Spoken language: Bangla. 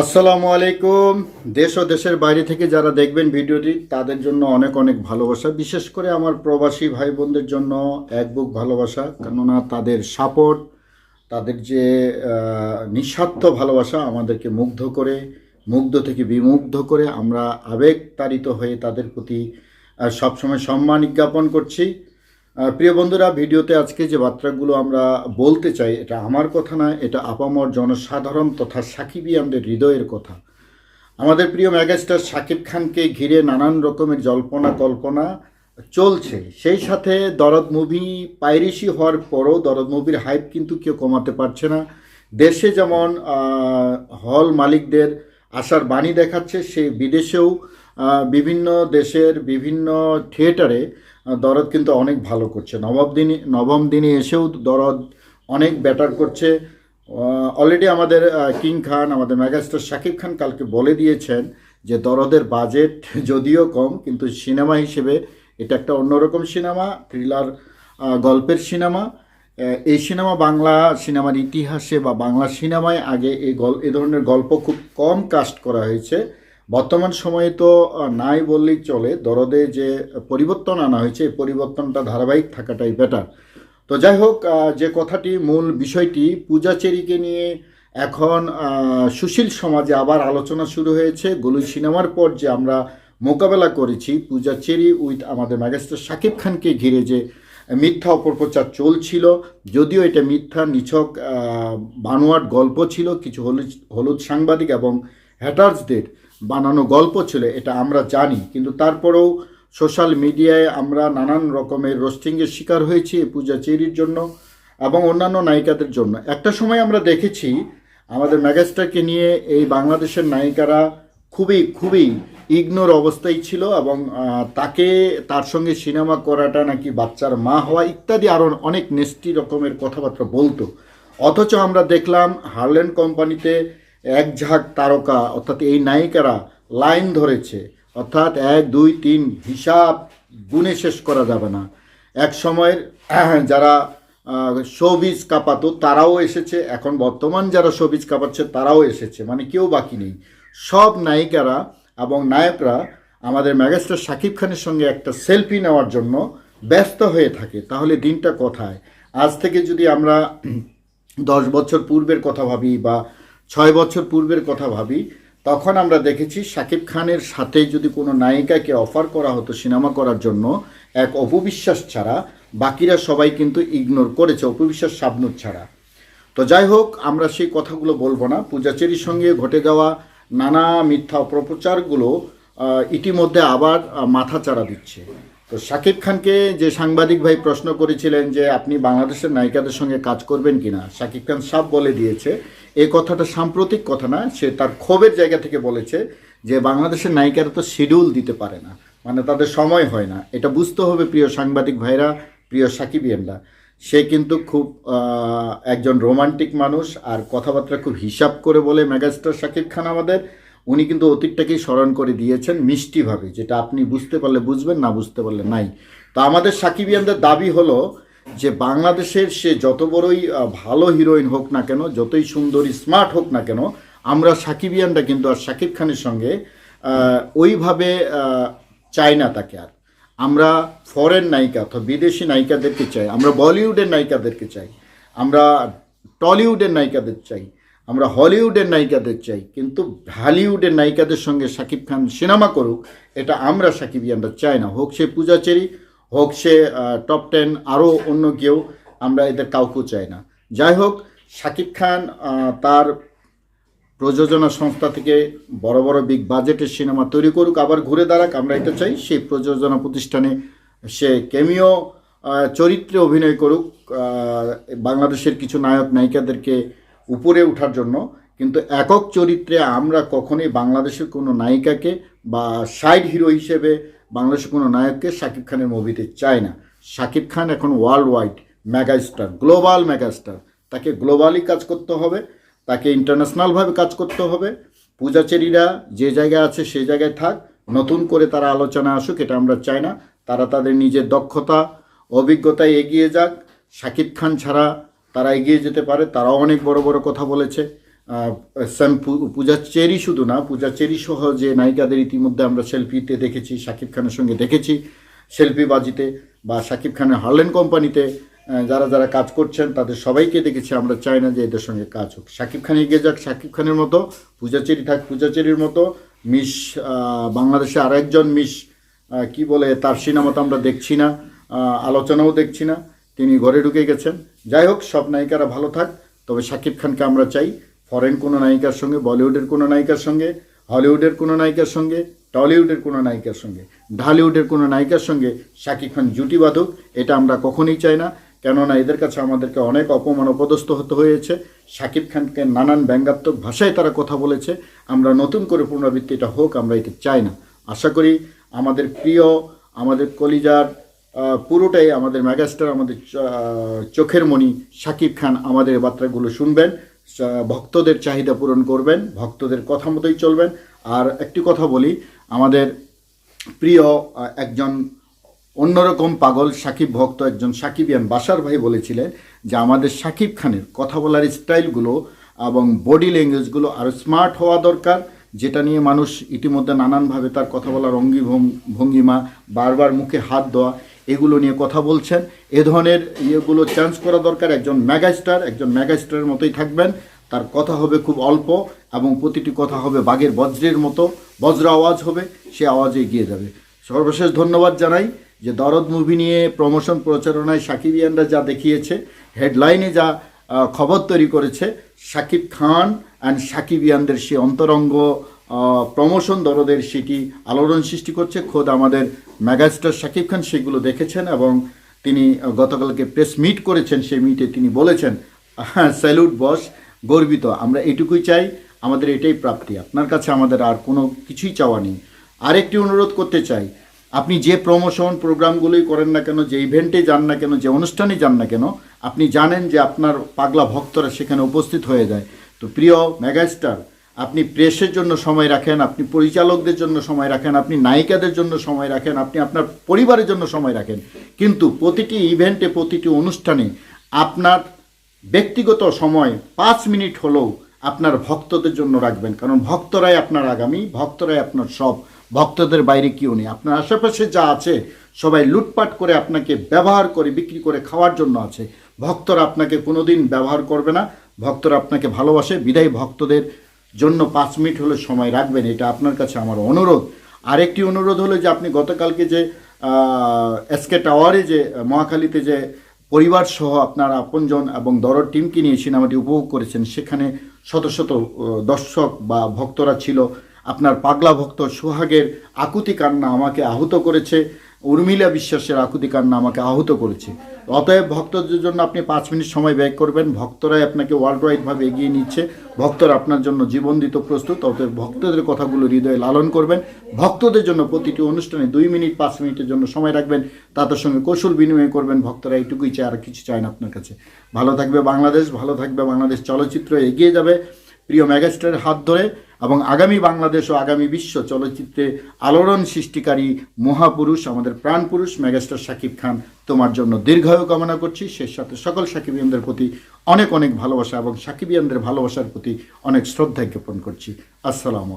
আসসালামু আলাইকুম। দেশ ও দেশের বাইরে থেকে যারা দেখবেন ভিডিওটি তাদের জন্য অনেক অনেক ভালোবাসা, বিশেষ করে আমার প্রবাসী ভাই বোনদের জন্য এক বুক ভালোবাসা। কেননা তাদের সাপোর্ট, তাদের যে নিঃস্বার্থ ভালোবাসা আমাদেরকে মুগ্ধ করে, মুগ্ধ থেকে বিমুগ্ধ করে। আমরা আবেগতাড়িত হয়ে তাদের প্রতি সবসময় সম্মান জ্ঞাপন করছি। প্রিয় বন্ধুরা, ভিডিওতে আজকে যে বার্তাগুলো আমরা বলতে চাই, এটা আমার কথা নয়, এটা আপামর জনসাধারণ তথা সাকিবিয়ানদের হৃদয়ের কথা। আমাদের প্রিয় মেগাস্টার শাকিব খানকে ঘিরে নানান রকমের জল্পনা কল্পনা চলছে। সেই সাথে দরদ মুভি পাইরেসি হওয়ার পরও দরদ মুভির হাইপ কিন্তু কেউ কমাতে পারছে না। দেশে যেমন হল মালিকদের আশার বাণী দেখাচ্ছে, সে বিদেশেও বিভিন্ন দেশের বিভিন্ন থিয়েটারে দরদ কিন্তু অনেক ভালো করছে। নবম দিনে এসেও দরদ অনেক বেটার করছে। অলরেডি আমাদের কিং খান, আমাদের মেগাস্টার শাকিব খান কালকে বলে দিয়েছেন যে দরদের বাজেট যদিও কম, কিন্তু সিনেমা হিসেবে এটা একটা অন্যরকম সিনেমা, থ্রিলার গল্পের সিনেমা। এই সিনেমা বাংলা সিনেমার ইতিহাসে বা বাংলা সিনেমায় আগে এই ধরনের গল্প খুব কম কাস্ট করা হয়েছে। বর্তমান সময়ে তো নাই বললেই চলে। দরদে যে পরিবর্তন আনা হয়েছে, এই পরিবর্তনটা ধারাবাহিক থাকাটাই বেটার। তো যাই হোক, যে কথাটি মূল বিষয়টি, পূজা চেরিকে নিয়ে এখন সুশীল সমাজে আবার আলোচনা শুরু হয়েছে। গুলুই সিনেমার পর যে আমরা মোকাবেলা করেছি পূজা চেরি উইথ আমাদের মেগাস্টার শাকিব খানকে ঘিরে যে মিথ্যা অপপ্রচার চলছিল, যদিও এটা মিথ্যা নিছক বানোয়াট গল্প ছিল, কিছু হলুদ সাংবাদিক এবং হ্যাটার্সদের বানানো গল্প ছিল, এটা আমরা জানি। কিন্তু তারপরেও সোশ্যাল মিডিয়ায় আমরা নানান রকমের রোস্টিংয়ের শিকার হয়েছি এই পূজা চেরির জন্য এবং অন্যান্য নায়িকাদের জন্য। একটা সময় আমরা দেখেছি আমাদের মেগাস্টারকে নিয়ে এই বাংলাদেশের নায়িকারা খুবই খুবই ইগনোর অবস্থায় ছিল এবং তার সঙ্গে সিনেমা করাটা নাকি বাচ্চার মা হওয়া ইত্যাদি আরও অনেক নেস্টি রকমের কথাবার্তা বলতো। অথচ আমরা দেখলাম হারল্যান্ড কোম্পানিতে এক ঝাঁক তারকা অর্থাৎ এই নায়িকারা লাইন ধরেছে, অর্থাৎ 1 2 3 হিসাব গুণে শেষ করা যাবে না। এক সময়ের যারা শোবিজ কাঁপাতো তারাও এসেছে, এখন বর্তমান যারা শোবিজ কাঁপাচ্ছে তারাও এসেছে, মানে কেউ বাকি নেই। সব নায়িকারা এবং নায়করা আমাদের মেগাস্টার শাকিব খানের সঙ্গে একটা সেলফি নেওয়ার জন্য ব্যস্ত হয়ে থাকে। তাহলে দিনটা কোথায়? আজ থেকে যদি আমরা 10 বছর পূর্বের কথা ভাবি বা 6 বছর পূর্বের কথা ভাবি, তখন আমরা দেখেছি শাকিব খানের সাথে যদি কোনো নায়িকাকে অফার করা হতো সিনেমা করার জন্য, এক অপবিশ্বাস ছাড়া বাকিরা সবাই কিন্তু ইগনোর করেছে, অপবিশ্বাস শাবনূর ছাড়া। তো যাই হোক, আমরা সেই কথাগুলো বলবো না। পূজা চেরির সঙ্গে ঘটে যাওয়া নানা মিথ্যা অপপ্রচারগুলো ইতিমধ্যে আবার মাথাচাড়া দিচ্ছে। তো শাকিব খানকে যে সাংবাদিক ভাই প্রশ্ন করেছিলেন যে আপনি বাংলাদেশের নায়িকাদের সঙ্গে কাজ করবেন কিনা, শাকিব খান সাফ বলে দিয়েছে এই কথাটা সাম্প্রতিক কথা না, সে তার ক্ষোভের জায়গা থেকে বলেছে যে বাংলাদেশের নায়িকারা তো শিডিউল দিতে পারে না, মানে তাদের সময় হয় না। এটা বুঝতে হবে প্রিয় সাংবাদিক ভাইরা, প্রিয় সাকিবিয়ানরা। সে কিন্তু খুব একজন রোমান্টিক মানুষ, আর কথাবার্তা খুব হিসাব করে বলে মেগাস্টার শাকিব খান আমাদের। উনি কিন্তু অতীতটাকেই স্মরণ করে দিয়েছেন মিষ্টিভাবে, যেটা আপনি বুঝতে পারলে বুঝবেন, না বুঝতে পারলে নাই। তো আমাদের সাকিবিয়ানদের দাবি হলো যে বাংলাদেশের সে যত বড়ই ভালো হিরোইন হোক না কেন, যতই সুন্দরী স্মার্ট হোক না কেন, আমরা সাকিবিয়ানরা কিন্তু আর শাকিব খানের সঙ্গে ওইভাবে চাই না তাকে। আর আমরা ফরেন নায়িকা অথবা বিদেশি নায়িকাদেরকে চাই, আমরা বলিউডের নায়িকাদেরকে চাই, আমরা টলিউডের নায়িকাদের চাই, আমরা হলিউডের নায়িকাদের চাই, কিন্তু হলিউডের নায়িকাদের সঙ্গে শাকিব খান সিনেমা করুক এটা আমরা সাকিবিয়ানরা চাই না। হোক সে পূজা চেরি, হোক সে টপ 10 আরও অন্য কেউ, আমরা এদের কাউকেও চাই না। যাই হোক, শাকিব খান তার প্রযোজনা সংস্থা থেকে বড় বড় বিগ বাজেটের সিনেমা তৈরি করুক, আবার ঘুরে দাঁড়াক, আমরা এটা চাই। সেই প্রযোজনা প্রতিষ্ঠানে সে ক্যামিও চরিত্রে অভিনয় করুক, বাংলাদেশের কিছু নায়ক নায়িকাদেরকে উপরে ওঠার জন্য। কিন্তু একক চরিত্রে আমরা কখনোই বাংলাদেশের কোনো নায়িকাকে বা সাইড হিরো হিসেবে বাংলাদেশের কোনো নায়ককে শাকিব খানের মুভিতে চাই না। শাকিব খান এখন world wide megastar, global megastar, তাকে গ্লোবালি কাজ করতে হবে, তাকে ইন্টারন্যাশনালভাবে কাজ করতে হবে। পূজা চেরিরা যে জায়গায় আছে সেই জায়গায় থাক, নতুন করে তারা আলোচনা আসুক, এটা আমরা চাই না। তারা তাদের নিজের দক্ষতা অভিজ্ঞতায় এগিয়ে যাক। শাকিব খান ছাড়া তারা এগিয়ে যেতে পারে, তারাও অনেক বড় বড় কথা বলেছে। স্যাম পূজা চেরি শুধু না, পূজা চেরি সহ যে নায়িকাদের ইতিমধ্যে আমরা সেলফিতে দেখেছি, শাকিব খানের সঙ্গে দেখেছি সেলফিবাজিতে, বা শাকিব খানের হার্লেন কোম্পানিতে যারা যারা কাজ করছেন তাদের সবাইকে দেখেছি। আমরা চাই না যে এদের সঙ্গে কাজ হোক। শাকিব খান এগিয়ে যাক শাকিব খানের মতো, পূজা চেরি থাক পূজা চেরির মতো। মিস বাংলাদেশে আরেকজন মিস কি বলে, তার সিনেমা তো আমরা দেখছি না, আলোচনাও দেখছি না, তিনি ঘরে ঢুকে গেছেন। যাই হোক, সব নায়িকারা ভালো থাক, তবে শাকিব খানকে আমরা চাই ফরেন কোনো নায়িকার সঙ্গে, বলিউডের কোনো নায়িকার সঙ্গে, হলিউডের কোনো নায়িকার সঙ্গে, টলিউডের কোনো নায়িকার সঙ্গে, ঢালিউডের কোনো নায়িকার সঙ্গে শাকিব খান জুটি বাঁধুক, এটা আমরা কখনোই চাই না। কেননা এদের কাছে আমাদেরকে অনেক অপমান অপদস্থ হতে হয়েছে। শাকিব খানকে নানান ব্যঙ্গাত্মক ভাষায় তারা কথা বলেছে। আমরা নতুন করে পুনরাবৃত্তি এটা হোক, আমরা এটা চাই না। আশা করি আমাদের প্রিয়, আমাদের কলিজার পুরোটাই আমাদের মেগাস্টার, আমাদের চোখের মণি শাকিব খান আমাদের বার্তাগুলো শুনবেন, ভক্তদের চাহিদা পূরণ করবেন, ভক্তদের কথা মতোই চলবেন। আর একটি কথা বলি, আমাদের প্রিয় একজন অন্যরকম পাগল সাকিব ভক্ত, একজন সাকিবিয়ান বাসার ভাই বলেছিলেন যে আমাদের সাকিব খানের কথা বলার স্টাইলগুলো এবং বডি ল্যাঙ্গুয়েজগুলো আরও স্মার্ট হওয়া দরকার, যেটা নিয়ে মানুষ ইতিমধ্যে নানানভাবে তার কথা বলার ভঙ্গিমা, বারবার মুখে হাত দেওয়া, এগুলো নিয়ে কথা বলছেন। এ ধরনের ইয়েগুলো চেঞ্জ করা দরকার। একজন মেগাস্টারের মতোই থাকবেন, তার কথা হবে খুব অল্প এবং প্রতিটি কথা হবে বাঘের বজ্রের মতো, বজ্র আওয়াজ হবে, সে আওয়াজে এগিয়ে যাবে। সর্বশেষ ধন্যবাদ জানাই যে দরদ মুভি নিয়ে প্রমোশন প্রচারণায় সাকিবিয়ানরা যা দেখিয়েছে, হেডলাইনে যা খবর তৈরি করেছে, সাকিব খান অ্যান্ড সাকিবিয়ানদের সে অন্তরঙ্গ প্রমোশন দরদের সেটি আলোড়ন সৃষ্টি করছে। খোদ আমাদের মেগাস্টার সাকিব খান সেগুলো দেখেছেন এবং তিনি গতকালকে প্রেস মিট করেছেন। সেই মিটে তিনি বলেছেন, হ্যাঁ স্যালুট বস, গর্বিত, আমরা এটুকুই চাই, আমাদের এটাই প্রাপ্তি, আপনার কাছে আমাদের আর কোনো কিছুই চাওয়া নেই। আরেকটি অনুরোধ করতে চাই, আপনি যে প্রমোশন প্রোগ্রামগুলোই করেন না কেন, যে ইভেন্টে যান না কেন, যে অনুষ্ঠানে যান না কেন, আপনি জানেন যে আপনার পাগলা ভক্তরা সেখানে উপস্থিত হয়ে যায়। তো প্রিয় মেগাস্টার, আপনি প্রেসের জন্য সময় রাখেন, আপনি পরিচালকদের জন্য সময় রাখেন, আপনি নায়িকাদের জন্য সময় রাখেন, আপনি আপনার পরিবারের জন্য সময় রাখেন, কিন্তু প্রতিটি ইভেন্টে, প্রতিটি অনুষ্ঠানে আপনার ব্যক্তিগত সময় 5 মিনিট হলেও আপনার ভক্তদের জন্য রাখবেন। কারণ ভক্তরাই আপনার আগামী, ভক্তরাই আপনার সব, ভক্তদের বাইরে কেউ নেই। আপনার আশেপাশে যা আছে সবাই লুটপাট করে আপনাকে ব্যবহার করে বিক্রি করে খাওয়ার জন্য আছে। ভক্তরা আপনাকে কোনোদিন ব্যবহার করবে না, ভক্তরা আপনাকে ভালোবাসে, বিদায়ী ভক্তদের জন্য 5 মিনিট হলে সময় রাখবেন, এটা আপনার কাছে আমার অনুরোধ। আরেকটি অনুরোধ হলো যে আপনি গতকালকে যে এসকে টাওয়ারে যে মহাখালীতে যে পরিবার সহ আপনার আপনজন এবং দরদ টিমকে নিয়ে সিনেমাটি উপভোগ করেছেন, সেখানে শত শত দর্শক বা ভক্তরা ছিল। আপনার পাগলা ভক্ত সোহাগের আকুতি কান্না আমাকে আহত করেছে, উর্মিলা বিশ্বাসের আকুতি কান্না আমাকে আহত করেছে। অতএব ভক্তদের জন্য আপনি 5 মিনিট সময় ব্যয় করবেন। ভক্তরাই আপনাকে ওয়ার্ল্ড ওয়াইডভাবে এগিয়ে নিচ্ছে, ভক্তরা আপনার জন্য জীবন দিতে প্রস্তুত। অতএব ভক্তদের কথাগুলো হৃদয়ে লালন করবেন। ভক্তদের জন্য প্রতিটি অনুষ্ঠানে 2 মিনিট 5 মিনিটের জন্য সময় রাখবেন, তাদের সঙ্গে কৌশল বিনিময় করবেন। ভক্তরা এইটুকুই চায়, আর কিছু চায় না আপনার কাছে। ভালো থাকবে বাংলাদেশ, ভালো থাকবে বাংলাদেশ চলচ্চিত্র, এগিয়ে যাবে প্রিয় মেগাস্টারের হাত ধরে, এবং আগামী বাংলাদেশ ও আগামী বিশ্ব চলচ্চিত্রে আলোড়ন সৃষ্টিকারী মহাপুরুষ, আমাদের প্রাণপুরুষ মেগাস্টার শাকিব খান, তোমার জন্য দীর্ঘায়ু কামনা করছি। সে সাথে সকল সাকিবিয়ানদের প্রতি অনেক অনেক ভালোবাসা এবং সাকিবিয়ানদের ভালোবাসার প্রতি অনেক শ্রদ্ধা জ্ঞাপন করছি। আসসালামু আলাইকুম।